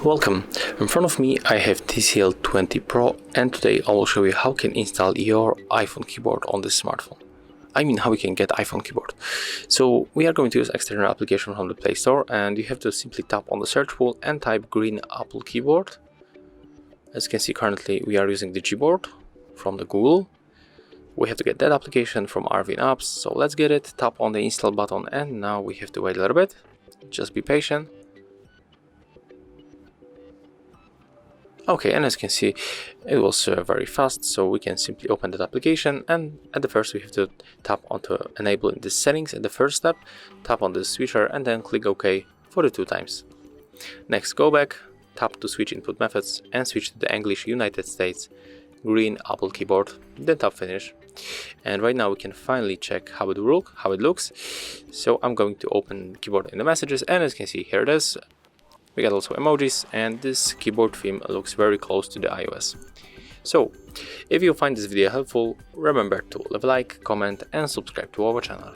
Welcome. In front of me I have TCL 20 Pro, and today I will show you how you can install your iPhone keyboard on this smartphone. I mean how you can get iPhone keyboard. So we are going to use external application from the Play Store, and you have to simply tap on the search wheel and type green Apple keyboard. As you can see, currently we are using the Gboard from the Google. We have to get that application from RV Apps, so let's get it. Tap on the install button, and now we have to wait a little bit. Just be patient. Okay, and as you can see, it was very fast, so we can simply open that application, and at the first we have to tap onto enabling the settings at the first step, tap on the switcher and then click OK for the 2 times. Next, go back, tap to switch input methods and switch to the English United States, green Apple keyboard, then tap finish. And right now we can finally check how it looks. So I'm going to open keyboard in the messages, and as you can see, here it is. We got also emojis, and this keyboard theme looks very close to the iOS. So, if you find this video helpful, remember to leave a like, comment and subscribe to our channel.